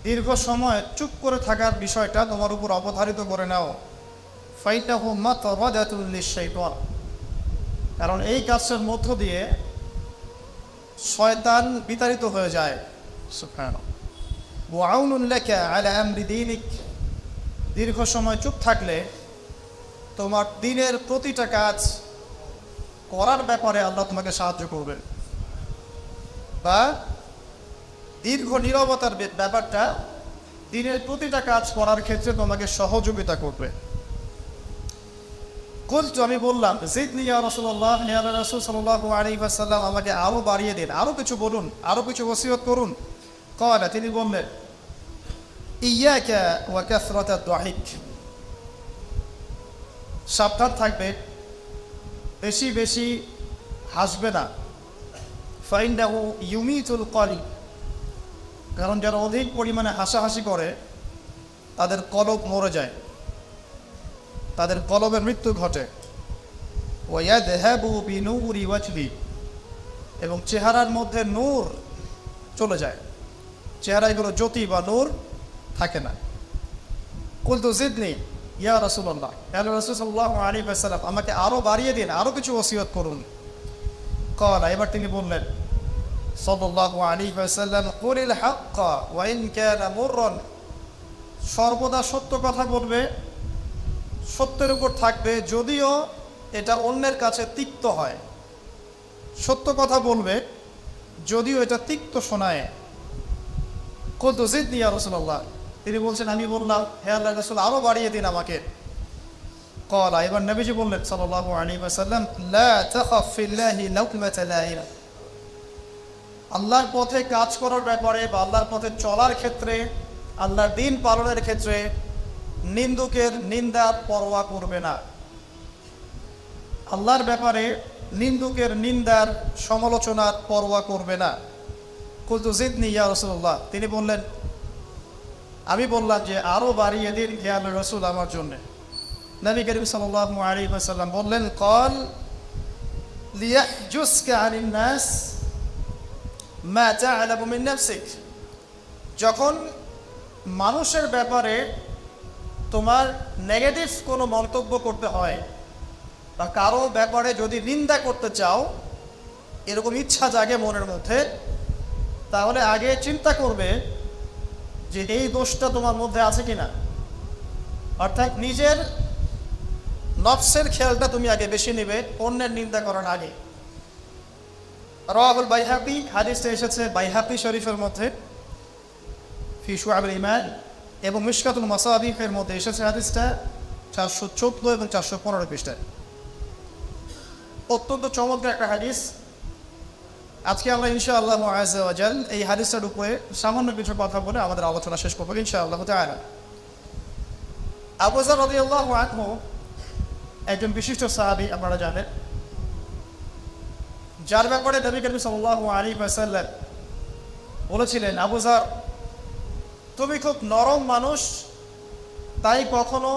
দীর্ঘ সময় চুপ করে থাকার বিষয়টা তোমার উপর অবধারিত করে নাও। ফাইনাহু মাতরাদাতুল লিশ-শাইতান, কারণ এই কাজের মধ্য দিয়ে শয়তান বিতাড়িত হয়ে যায়। সুবহানাল্লাহ। ওয়া আউনুন লাকা আলা আমরি দীনিক, দীর্ঘ সময় চুপ থাকলে তোমার দিনের প্রতিটা কাজ করার ব্যাপারে আল্লাহ তোমাকে সাহায্য করবেন, বা দীর্ঘ নীরবতার ব্যাপারটা দিনের প্রতিটা কাজ করার ক্ষেত্রে তোমাকে সহযোগিতা করবে। কুলতু, আমি বললাম, জিদনি ইয়া রাসূলুল্লাহ, ইয়া রাসূল সাল্লাল্লাহু আলাইহি ওয়াসাল্লাম, আমাকে আরো বাড়িয়ে দিন, আরো কিছু বলুন, আরো কিছু ওসিয়ত করুন। ক্বালা, তিনি বললেন, ইয়াকা ওয়া কাসরাতাদ দাহিক, সাবধান থাকবে, বেশি বেশি হাসবে না। ফাইন্নাহু ইউমিতুল কলব, কারণ যারা অধিক পরিমাণে হাসাহাসি করে তাদের কলব মরে যায়, তাদের কলবের মৃত্যু ঘটে। ওয়ায়াযহাবু বিনূরি ওয়াজহি, এবং চেহারার মধ্যে নূর চলে যায়, চেহারায় কোনো জ্যোতি বা নূর থাকে না। কুলতু জিদনি ইয়া রাসূলুল্লাহ, ইয়া রাসূল সাল্লাল্লাহু আলাইহি ওয়াসাল্লাম, আমাকে আরো বাড়িয়ে দিন, আরো কিছু ওসিয়ত করুন। ক্বালা, এবার তিনি বললেন সাল্লাল্লাহু আলাইহি ওয়াসাল্লাম, কুলিল হাক্কা ওয়া ইন কানা মুররান, সর্বদা সত্য কথা বলবে, সত্যের উপর থাকবে, যদিও এটা অন্যের কাছে তিক্ত হয়। সত্য কথা বলবে যদিও এটা তিক্ত শোনায়। কুলতু জিদনি ইয়া রাসূলুল্লাহ, তিনি বলছেন, আমি বললাম, হে আল্লাহর রাসূল, আরো বাড়িয়ে দিন আমাকে। ক্বালা, এবার নবীজি বললেন সাল্লাল্লাহু আলাইহি ওয়াসাল্লাম, লা তাখাফ ফিল্লাহি লাওমাতা লাইম, আল্লাহর পথে কাজ করার ব্যাপারে বা আল্লাহর পথে চলার ক্ষেত্রে, আল্লাহর দিন পালনের ক্ষেত্রে নিন্দুকের নিন্দার পরোয়া করবে না। আল্লাহর ব্যাপারে নিন্দুকের নিন্দার সমালোচনার পরোয়া করবে না। কুলতু জিদনি ইয়া রাসূলুল্লাহ, তিনি বললেন, আমি বললাম যে আরো বাড়িয়ে দিন হে আল্লাহর রাসূল আমার জন্য। নবী করিম সাল্লাল্লাহু আলাইহি ওয়াসাল্লাম বললেন, ক্বাল লিয়াহজুসকা আনিন নাস মা তা'লামু মিন নাফসিক, যখন মানুষের ব্যাপারে তোমার নেগেটিভ কোনো মন্তব্য করতে হয় বা কারো ব্যাপারে যদি নিন্দা করতে চাও, এরকম ইচ্ছা জাগে মনের মধ্যে, তাহলে আগে চিন্তা করবে যে এই দোষটা তোমার মধ্যে আছে কিনা। অর্থাৎ নিজের নফসের খেয়ালটা তুমি আগে বেশি নেবে অন্যের নিন্দা করার আগে। রাওয়াহুল বাইহাকি, হাদিসটা এসেছে বাইহাকি শরীফের মধ্যে ফি শুআবুল ঈমান, এবং মিশকাতুল মাসাবিহের মধ্যে এসেছে হাদিসটা 414 এবং 415 পৃষ্ঠায়। অত্যন্ত চমৎকার একটা হাদিস। আজকে আমরা ইনশাআল্লাহ আযজা ওয়া জাল এই হাদিসটার উপরে সামান্য কিছু কথা বলে আমাদের আলোচনা শেষ করব ইনশাআল্লাহ তাআলা। আবু যর রাদিয়াল্লাহু আনহু একজন বিশিষ্ট সাহাবী, আপনারা জানেন, যার ব্যাপারে নবী করিম সাল্লাল্লাহু আলাইহি ওয়াসাল্লাম বলেছিলেন, আবু যর, তুমি খুব নরম মানুষ, তাই কখনো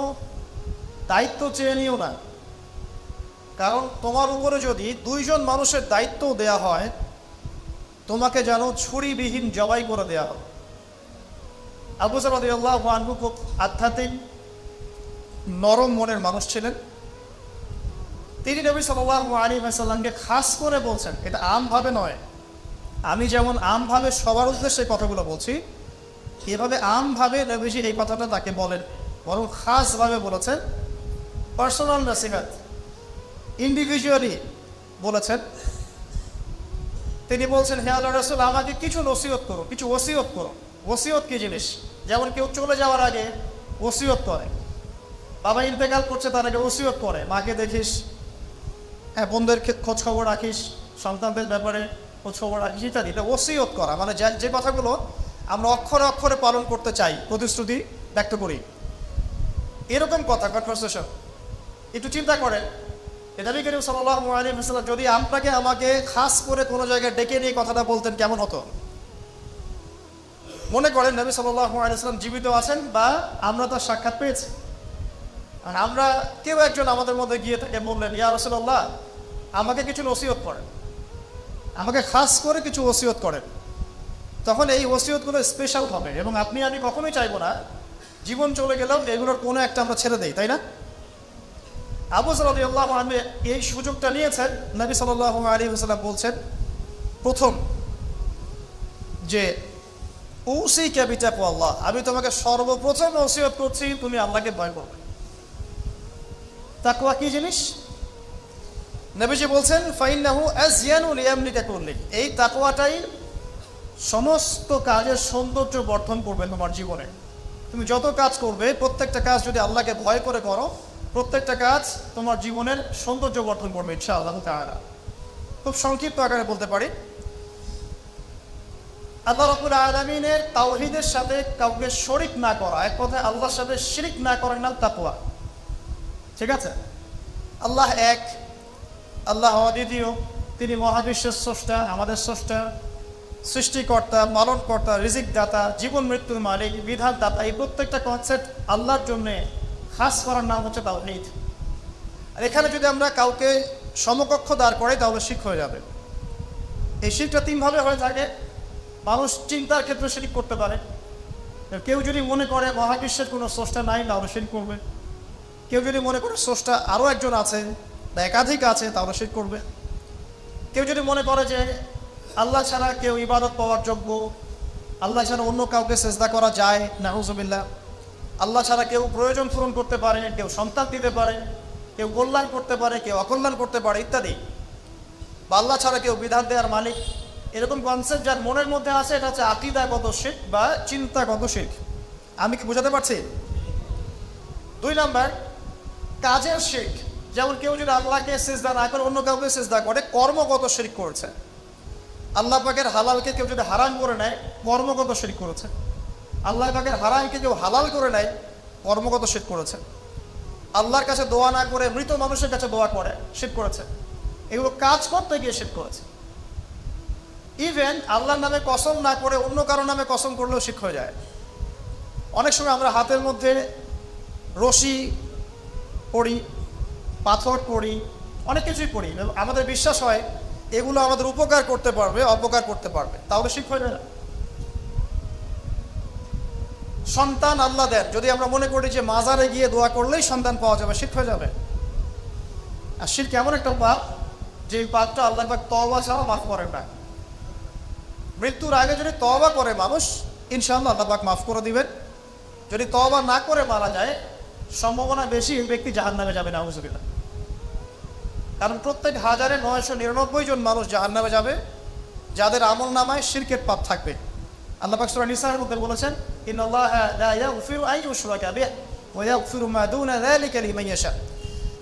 দায়িত্ব চেয়ে নিও না, কারণ তোমার উপরে যদি দুইজন মানুষের দায়িত্ব দেয়া হয়, তোমাকে যেন ছুরিবিহীন জবাই করে দেয়া হবে। আবু যর রাদিয়াল্লাহু আনহু খুব আধ্যাত্মিক নরম মনের মানুষ ছিলেন। তিনি নবী সাল্লাল্লাহু আলাইহি ওয়াসাল্লামকে খাস করে বলছেন, এটা আমভাবে নয়, আমি যেমন আমভাবে সবার উদ্দেশ্যে কথাগুলো বলছি, এভাবে আমভাবে নবীজি এই কথাটা তাকে বলেন, বরং খাসভাবে বলেছেন, পার্সোনাল নসিহত, ইন্ডিভিজুয়ালি বলেছেন। তিনি বলছেন, হে আল্লাহর রাসূল, আমাকে কিছু নসিহত করো, কিছু ওসিয়ত করো। ওসিয়ত কি জিনিস? যেমন কেউ চলে যাওয়ার আগে ওসিয়ত করে, বাবা ইন্তেকাল করছে তার আগে ওসিয়ত করে, মাকে দেখিস, হ্যাঁ বন্ধুদের খোঁজ খবর রাখিস, সন্তানদের ব্যাপারে খোঁজ খবর রাখিস, ইত্যাদি। এটা ওসিয়ত করা, মানে যে কথাগুলো আমরা অক্ষরে অক্ষরে পালন করতে চাই, প্রতিশ্রুতি ব্যক্ত করি, এরকম কথা, কনভারসেশন। একটু চিন্তা করেন, নবী করিম সাল্লাল্লাহু আলাইহি ওয়াসাল্লাম যদি আপনাকে আমাকে খাস করে কোনো জায়গায় ডেকে নিয়ে কথাটা বলতেন, কেমন হতো? মনে করেন নবী সাল্লাল্লাহু আলাইহি ওয়াসাল্লাম জীবিত আছেন বা আমরা তার সাক্ষাৎ পেয়েছি, আর আমরা কেউ একজন আমাদের মধ্যে গিয়ে থেকে বললেন, ইয়া রাসূলুল্লাহ, আমাকে কিছু নসিহত করেন, আমাকে খাস করে কিছু ওসিয়ত করেন। তখন এই ওসিয়তগুলো স্পেশাল হবে, এবং আপনি আমি কখনোই চাইবো না জীবন চলে গেলেও এগুলোর কোনো একটা আমরা ছেড়ে দেই, তাই না? আবু যর রাদিয়াল্লাহু আনহু এই সুযোগটা নিয়েছেন। নবী সাল্লাল্লাহু আলাইহি ওয়াসাল্লাম বলছেন প্রথম যে উসিকা বিতাকওয়াল্লাহ, আমি তোমাকে সর্বপ্রথম ওসিয়ত করছি তুমি আল্লাহকে ভয় করবে। তাকওয়া কি জিনিস? নবীজি বলছেন ফাইন্নাহু আযয়ানু লিয়ামলিকা কুল্লি, এই তাকওয়াটাই সমস্ত কাজের সৌন্দর্য বর্ধন করবে তোমার জীবনে। তুমি যত কাজ করবে প্রত্যেকটা কাজ যদি আল্লাহকে ভয় করে করো, প্রত্যেকটা কাজ তোমার জীবনের সৌন্দর্য বর্ধন করবে ইনশাআল্লাহ তাআলা। খুব সংক্ষিপ্ত আকারে বলতে পারি, আল্লাহ রাব্বুল আলামিনের তাওহীদের সাথে কাউকে শরীক না করা, এক কথায় আল্লাহর সাথে শিরক না করার নাম তাকওয়া। ঠিক আছে? আল্লাহ এক, আল্লাহ অদ্বিতীয়, তিনি মহাবিশ্বের স্রষ্টা, আমাদের স্রষ্টা, সৃষ্টিকর্তা, পালনকর্তা, রিজিক দাতা, জীবন মৃত্যুর মালিক, বিধান দাতা। এই প্রত্যেকটা কনসেপ্ট আল্লাহর জন্য খাস করার নাম হচ্ছে তাওহীদ। আর এখানে যদি আমরা কাউকে সমকক্ষ দাঁড় করাই তাহলে শিরক হয়ে যাবে। এই শিরকটা তিনভাবে হয়ে থাকে। মানুষ চিন্তার ক্ষেত্রে শিরক করতে পারে। কেউ যদি মনে করে মহাবিশ্বের কোনো স্রষ্টা নাই তাহলে শিরক করবে। কেউ যদি মনে করে স্রষ্টা আরও একজন আছে বা একাধিক আছে তাহলে শিরক করবে। কেউ যদি মনে করে যে আল্লাহ ছাড়া কেউ ইবাদত পাওয়ার যোগ্য, আল্লাহ ছাড়া অন্য কাউকে সেজদা করা যায়, নাউজুবিল্লাহ, আল্লাহ ছাড়া কেউ প্রয়োজন পূরণ করতে পারে, কেউ সন্তান দিতে পারে, কেউ কল্যাণ করতে পারে, কেউ অকল্যাণ করতে পারে ইত্যাদি, বা আল্লাহ ছাড়া কেউ বিধান দেওয়ার মালিক, এরকম কনসেপ্ট যার মনের মধ্যে আছে এটা হচ্ছে আকীদাগত শিরক বা চিন্তাগত শিরক। আমি কি বোঝাতে পারছি? 2 নাম্বার কাজের শিরক। যেমন কেউ যদি আল্লাহকে সিজদা না করে অন্য কাউকে সিজদা করে, কর্মগত শিরক করেছে। আল্লাহ পাকের হালালকে কেউ যদি হারাম করে নেয়, কর্মগত শিরক করেছে। আল্লাহ পাকের হারামকে কেউ হালাল করে নেয়, কর্মগত শিরক করেছে। আল্লাহর কাছে দোয়া না করে মৃত মানুষের কাছে দোয়া করে, শিরক করেছে। এগুলো কাজ করতে গিয়ে শিরক করেছে। ইভেন আল্লাহর নামে কসম না করে অন্য কারোর নামে কসম করলেও শিরক হয়ে যায়। অনেক সময় আমরা হাতের মধ্যে রশি পড়ি, পাথর পড়ি, অনেক কিছুই পড়ি, আমাদের বিশ্বাস হয় এগুলো আমাদের উপকার করতে পারবে, অপকার করতে পারবে, তাহলে শিরক হয়ে যায় না? সন্তান আল্লাহ দেন, যদি আমরা মনে করি যে মাজারে গিয়ে দোয়া করলেই সন্তান পাওয়া যাবে, শিরক হয়ে যাবে। আর শিরক এমন একটা পাপ যে পাপটা আল্লাহ পাক তওবা ছাড়া মাফ করেন না। মৃত্যুর আগে যদি তওবা করে মানুষ, ইনশাআল্লাহ আল্লাহ পাক মাফ করে দিবেন। যদি তওবা না করে মারা যায়, সম্ভাবনা বেশি এই ব্যক্তি জাহান্নামে যাবে, নাউজুবিল্লাহ। কারণ প্রত্যেক 1999 জন মানুষ জাহান্নামে যাবে যাদের আমল নামায় শিরকের পাপ থাকবে। আল্লাহ পাক সূরা নিসার মধ্যে বলেছেন ইন্নাল্লাহা লা ইয়াগফিরু আন ইউশরাকা বিহি ওয়া ইয়াগফিরু মা দুনা যালিকা লিমান ইয়াশা।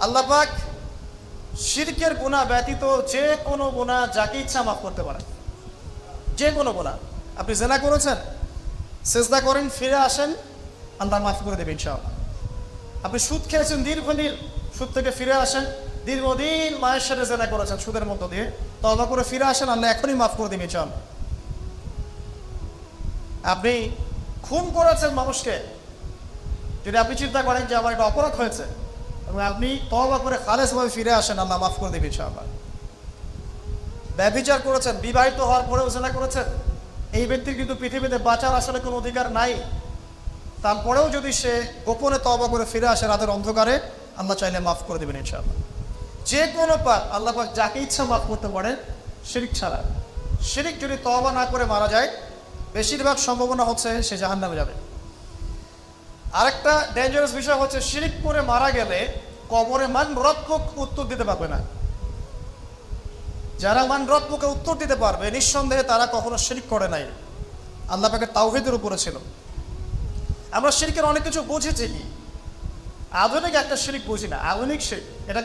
আল্লাহ পাক শিরকের গুনাহ ব্যতীত যে কোনো গুনাহ যাকে ইচ্ছা মাফ করতে পারেন। যে কোনো গুনাহ, আপনি জিনা করেছেন, সিজদা করেন, ফিরে আসেন, আল্লাহ মাফ করে দেবেন ইনশাআল্লাহ। আপনি সুদ খেয়েছেন দীর্ঘদিন, সুদ থেকে ফিরে আসেন, দীর্ঘদিন মায়ের সাথে জিনা করেছেন সুদের মধ্য দিয়ে, তওবা করে ফিরে আসেন, আল্লাহ এখনই মাফ করে দেবেন ইনশাআল্লাহ। আপনি খুন করেছেন মানুষকে, যদি আপনি চিন্তা করেন যে আমার একটা অপরাধ হয়েছে এবং আপনি তওবা করে খালেসভাবে ফিরে আসেন, আল্লাহ মাফ করে দেবেন ইনশাআল্লাহ। ব্যভিচার করেছেন, বিবাহিত হওয়ার পরেও জিনা করেছেন, এই ব্যক্তির কিন্তু পৃথিবীতে বাঁচার আসলে কোনো অধিকার নাই। তারপরেও যদি সে গোপনে তওবা করে ফিরে আসে রাতের অন্ধকারে, আল্লাহ চাইলে মাফ করে দেবেন ইনশাআল্লাহ। যে কোনো পাপ আল্লাহ পাক যাকে ইচ্ছা মাফ করতে পারেন, শিরক ছাড়া। শিরক যদি তওবা না করে মারা যায়, বেশিরভাগ সম্ভাবনা হচ্ছে সে জাহান্নামে যাবে। আরেকটা ডেঞ্জারাস বিষয় হচ্ছে শিরক করে মারা গেলে কবরে মানরক্ষক উত্তর দিতে পারবে না। যারা মানরক্ষকে উত্তর দিতে পারবে, নিঃসন্দেহে তারা কখনো শিরক করে নাই, আল্লাহ পাকের তাওহীদের উপরে ছিল। আমরা শিরকের অনেক কিছু বুঝেছি, আধুনিক একটা শিরক বুঝি না। আধুনিক শিরক এটা